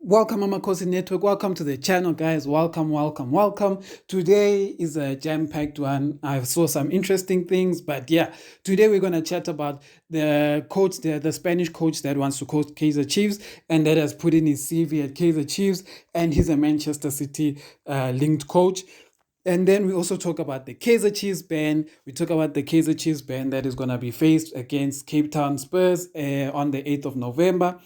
Welcome, Amakhosi Network. Welcome to the channel, guys. Welcome. Today is a jam-packed one. I saw some interesting things, but yeah, today we're gonna chat about the coach, the Spanish coach that wants to coach Kaizer Chiefs and that has put in his CV at Kaizer Chiefs, and he's a Manchester City linked coach. And then we also talk about the Kaizer Chiefs ban. We talk about the Kaizer Chiefs ban that is going to be faced against Cape Town Spurs on the 8th of November.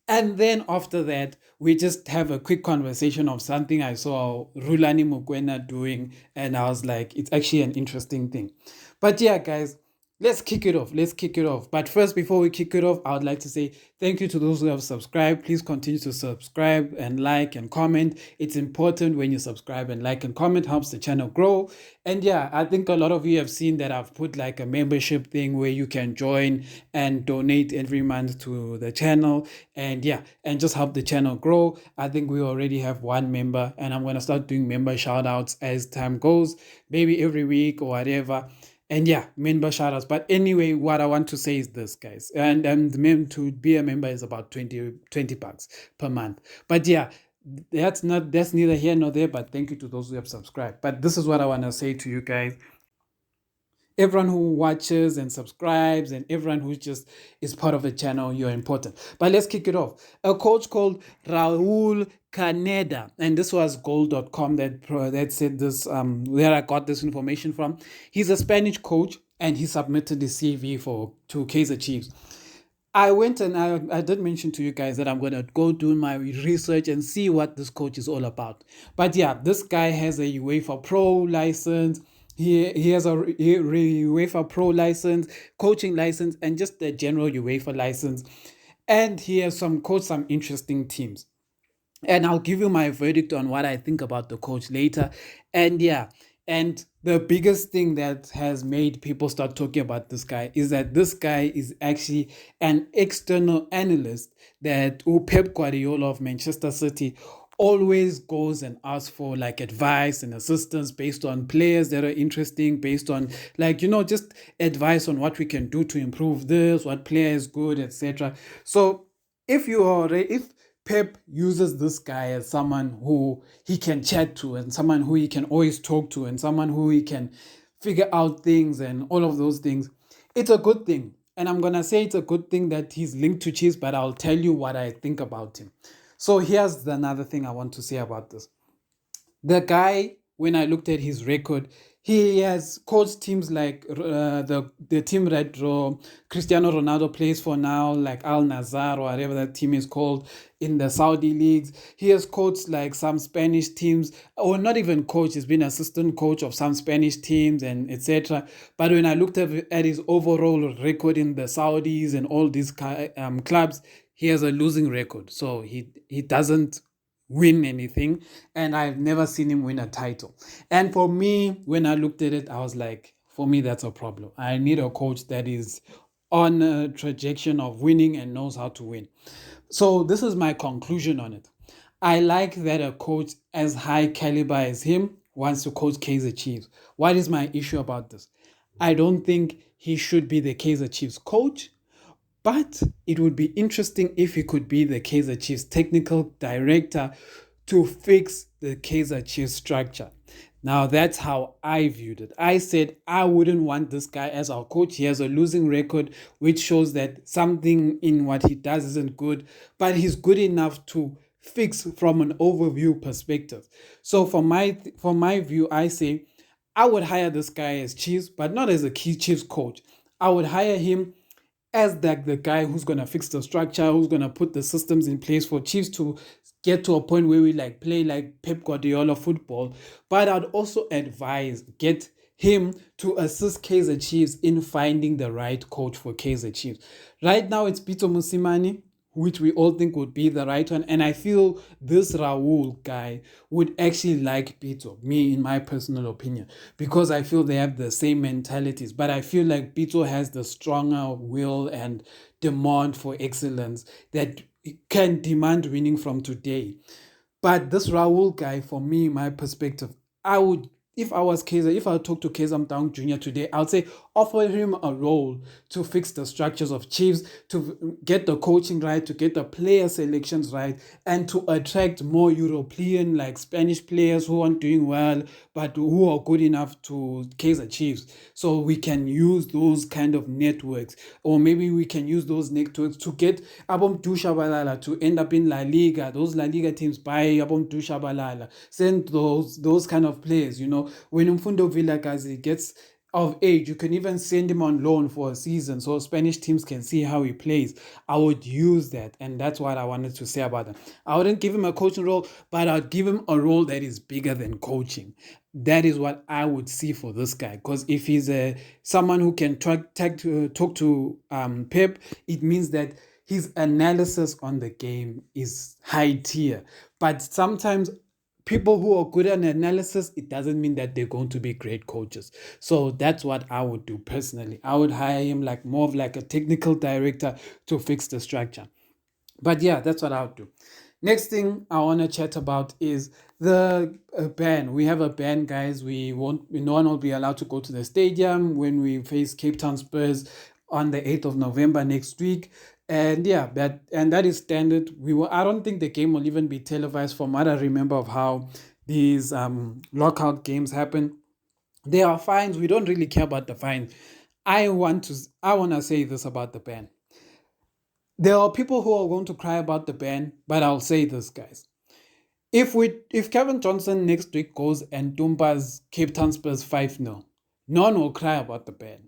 And then after that, we just have a quick conversation of something I saw Rulani Mukwena doing, and I was like, it's actually an interesting thing. But yeah, guys, let's kick it off. But first, before we kick it off, I would like to say thank you to those who have subscribed. Please continue to subscribe and like and comment. It's important when you subscribe and like and comment, helps the channel grow. And yeah, I think a lot of you have seen that I've put like a membership thing where you can join and donate every month to the channel. And yeah, and just help the channel grow. I think we already have one member, and I'm going to start doing member shout outs as time goes, maybe every week or whatever. And yeah, member shoutouts. But anyway, what I want to say is this, guys. And to be a member is about 20 bucks per month. But yeah, that's neither here nor there. But thank you to those who have subscribed. But this is what I want to say to you guys. Everyone who watches and subscribes and everyone who just is part of the channel, you're important. But let's kick it off. A coach called Raul Caneda, and this was gold.com that said this, where I got this information from. He's a Spanish coach and he submitted his CV to Kaizer Chiefs. I went and I did mention to you guys that I'm going to go do my research and see what this coach is all about. But yeah, this guy has a UEFA Pro license. He has a UEFA Pro license, coaching license, and just the general UEFA license. And he has coached some interesting teams. And I'll give you my verdict on what I think about the coach later. And yeah, and the biggest thing that has made people start talking about this guy is that this guy is actually an external analyst that Pep Guardiola of Manchester City always goes and asks for like advice and assistance based on players that are interesting, based on like, just advice on what we can do to improve this, what player is good, etc. So if Pep uses this guy as someone who he can chat to and someone who he can always talk to and someone who he can figure out things and all of those things, it's a good thing. And I'm going to say it's a good thing that he's linked to Chiefs, but I'll tell you what I think about him. So here's another thing I want to say about this. The guy, when I looked at his record, he has coached teams like the team that Cristiano Ronaldo plays for now, like Al Nassr or whatever that team is called in the Saudi leagues. He has coached like some Spanish teams, or not even coach, he's been assistant coach of some Spanish teams and etc. But when I looked at his overall record in the Saudis and all these clubs, he has a losing record. So he doesn't win anything, and I've never seen him win a title. And for me, when I looked at it, I was like, for me, that's a problem. I need a coach that is on a trajectory of winning and knows how to win. So this is my conclusion on it. I like that a coach as high caliber as him wants to coach Kaizer Chiefs. What is my issue about this? I don't think he should be the Kaizer Chiefs coach. But it would be interesting if he could be the Kaizer Chiefs technical director to fix the Kaizer Chiefs structure. Now, that's how I viewed it. I said I wouldn't want this guy as our coach. He has a losing record, which shows that something in what he does isn't good, but he's good enough to fix from an overview perspective. So from my view, I say I would hire this guy as Chiefs, but not as a key Chiefs coach. I would hire him as the guy who's going to fix the structure, who's going to put the systems in place for Chiefs to get to a point where we like play like Pep Guardiola football. But I'd also get him to assist Kaizer Chiefs in finding the right coach for Kaizer Chiefs. Right now, it's Peter Musimani, which we all think would be the right one. And I feel this Raul guy would actually like Pito, me in my personal opinion, because I feel they have the same mentalities. But I feel like Pito has the stronger will and demand for excellence that can demand winning from today. But this Raul guy, for me, my perspective, I would if I was Kaizer, if I talk to Kaizer Down Jr. today, I would say offer him a role to fix the structures of Chiefs, to get the coaching right, to get the player selections right, and to attract more European, like Spanish players who aren't doing well, but who are good enough to Kaizer Chiefs. So we can use those kind of networks, or maybe we can use those networks to get Abom Dushabalala to end up in La Liga. Those La Liga teams buy Abom Dushabalala, send those kind of players. When Umfundo Villagazi gets of age, you can even send him on loan for a season so Spanish teams can see how he plays. I would use that, and that's what I wanted to say about him. I wouldn't give him a coaching role, but I'd give him a role that is bigger than coaching. That is what I would see for this guy. Because if he's someone who can talk to Pep, it means that his analysis on the game is high tier. But sometimes people who are good at analysis, it doesn't mean that they're going to be great coaches. So that's what I would do personally. I would hire him like more of like a technical director to fix the structure. But yeah, that's what I would do. Next thing I want to chat about is the ban. We have a ban, guys. No one will be allowed to go to the stadium when we face Cape Town Spurs on the 8th of November next week. And yeah, that is standard. I don't think the game will even be televised from what I remember of how these lockout games happen. There are fines. We don't really care about the fines. I want to say this about the ban. There are people who are going to cry about the ban, but I'll say this, guys. If Kevin Johnson next week goes and Dumpas Cape Town Spurs 5-0, no one will cry about the ban.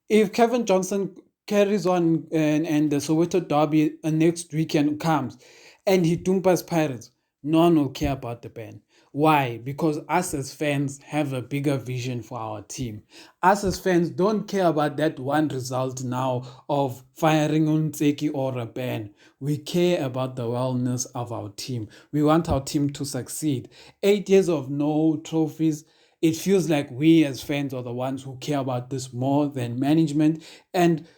If Kevin Johnson carries on and the Soweto Derby next weekend comes and he dumpas Pirates, no one will care about the ban. Why? Because us as fans have a bigger vision for our team. Us as fans don't care about that one result now of firing Unseki or a ban. We care about the wellness of our team. We want our team to succeed. 8 years of no trophies, it feels like we as fans are the ones who care about this more than management. And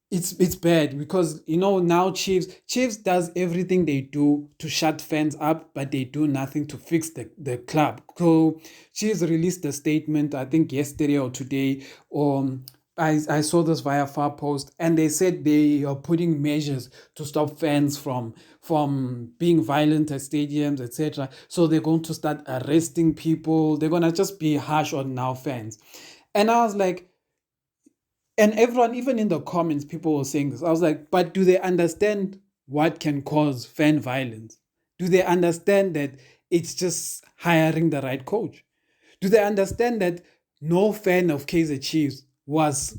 it's bad because now Chiefs does everything they do to shut fans up, but they do nothing to fix the club. So Chiefs released a statement, I think yesterday or today. I saw this via Far Post, and they said they are putting measures to stop fans from being violent at stadiums, etc. So they're going to start arresting people. They're gonna just be harsh on now fans. And I was like, and everyone, even in the comments, people were saying this. I was like, but do they understand what can cause fan violence? Do they understand that it's just hiring the right coach? Do they understand that no fan of Kaizer Chiefs was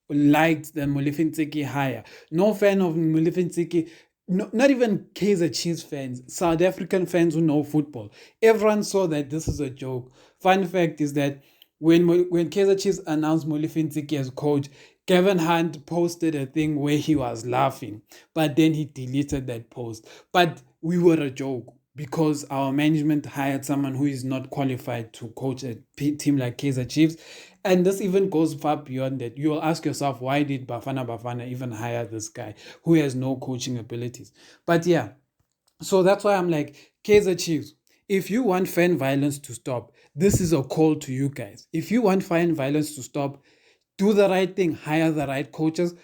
liked the Molefintsiki hire? No fan of Molefintsiki, no, not even Kaizer Chiefs fans, South African fans who know football. Everyone saw that this is a joke. Fun fact is that when Kaizer Chiefs announced Molefintsiki as coach, Kevin Hunt posted a thing where he was laughing, but then he deleted that post. But we were a joke because our management hired someone who is not qualified to coach a team like Kaizer Chiefs. And this even goes far beyond that. You will ask yourself, why did Bafana even hire this guy who has no coaching abilities? But yeah, so that's why I'm like, Kaizer Chiefs, if you want fan violence to stop, this is a call to you guys. If you want fan violence to stop, do the right thing, hire the right coaches,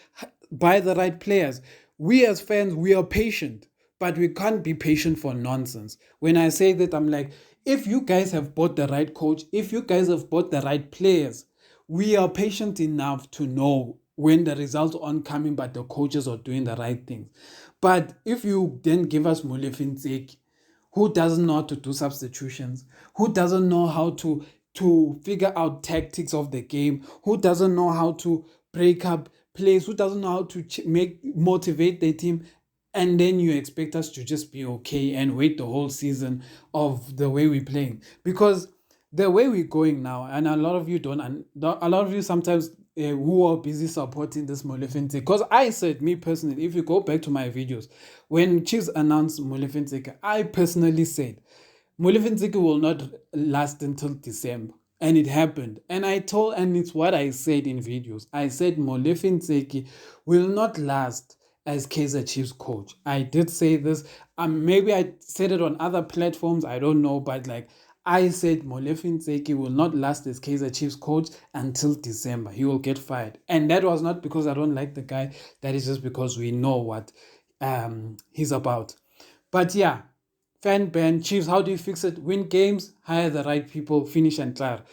buy the right players. We as fans, we are patient, but we can't be patient for nonsense. When I say that, I'm like, if you guys have bought the right coach, if you guys have bought the right players, we are patient enough to know when the results aren't coming, but the coaches are doing the right things. But if you then give us Molefintseki, who doesn't know how to do substitutions, who doesn't know how to figure out tactics of the game, who doesn't know how to break up plays, who doesn't know how to motivate the team, and then you expect us to just be okay and wait the whole season of the way we're playing. Because the way we're going now, and a lot of you don't, and a lot of you sometimes who are busy supporting this Molefintseki, because I said, me personally, if you go back to my videos, when Chiefs announced Molefintseki, I personally said Molefintseki will not last until December. And it happened. And it's what I said in videos. I said Molefintseki will not last as Kaizer Chiefs coach. I did say this. Maybe I said it on other platforms. I don't know. But like, I said Molefi Ntseki will not last as Kaizer Chiefs coach until December. He will get fired. And that was not because I don't like the guy. That is just because we know what he's about. But yeah, fan ban, Chiefs, how do you fix it? Win games, hire the right people, finish and clear.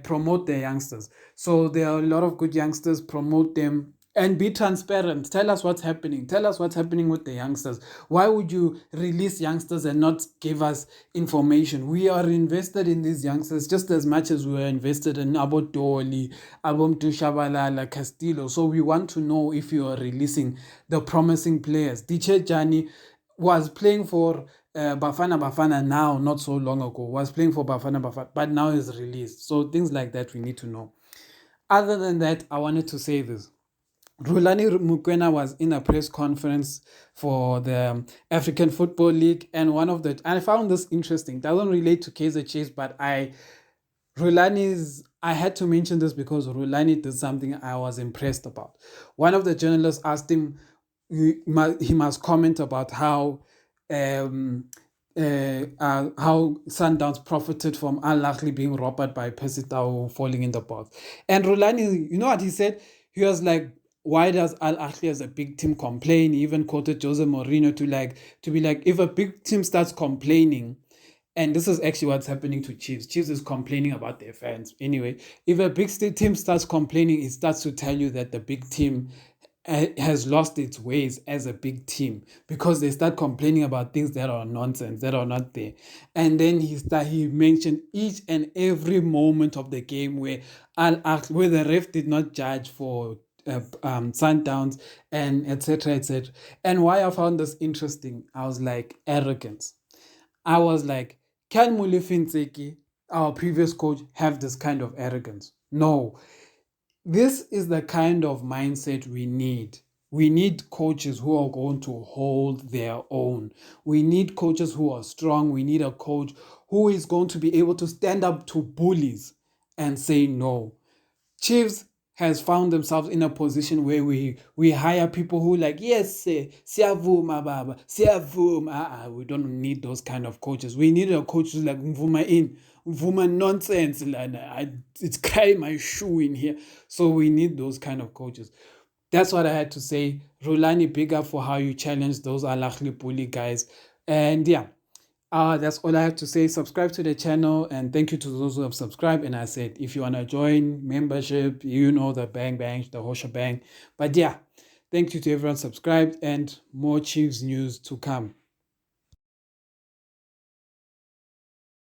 Promote the youngsters. So there are a lot of good youngsters, promote them and be transparent. Tell us what's happening. Tell us what's happening with the youngsters. Why would you release youngsters and not give us information? We are invested in these youngsters just as much as we were invested in Abotoli, Abomtu Shabalala, Castillo. So we want to know if you are releasing the promising players. Diche Jani was playing for Bafana now, not so long ago, was playing for Bafana, but now is released. So things like that we need to know. Other than that, I wanted to say this. Rulani Mukwena was in a press conference for the African Football League, and I found this interesting. Doesn't relate to Kaizer Chiefs, but I had to mention this because Rulani did something I was impressed about. One of the journalists asked him, he must comment about um, how Sundowns profited from Al Ahly being robbed by Pesitao falling in the box. And Rulani, you know what he said? He was like, why does Al Ahly as a big team complain? He even quoted Jose Mourinho to be like, if a big team starts complaining, and this is actually what's happening to Chiefs. Chiefs is complaining about their fans. Anyway, if a big team starts complaining, it starts to tell you that the big team has lost its ways as a big team because they start complaining about things that are nonsense, that are not there. And then he mentioned each and every moment of the game where where the ref did not judge for Sundowns and etc. etc. And why I found this interesting, I was like, arrogance. I was like, can Molefi Ntseki, our previous coach, have this kind of arrogance? No. This is the kind of mindset we need. We need coaches who are going to hold their own. We need coaches who are strong. We need a coach who is going to be able to stand up to bullies and say no. Chiefs has found themselves in a position where we hire people who like, yes, siyavuma baba, siyavuma. We don't need those kind of coaches. We need a coach who's like mvuma nonsense. It's crying my shoe in here. So we need those kind of coaches. That's what I had to say. Rulani, big up for how you challenge those Al Ahly bully guys. And yeah, that's all I have to say. Subscribe to the channel and thank you to those who have subscribed. And I said, if you want to join membership, you know the bang, the Hosha bang. But yeah, thank you to everyone subscribed and more Chiefs news to come.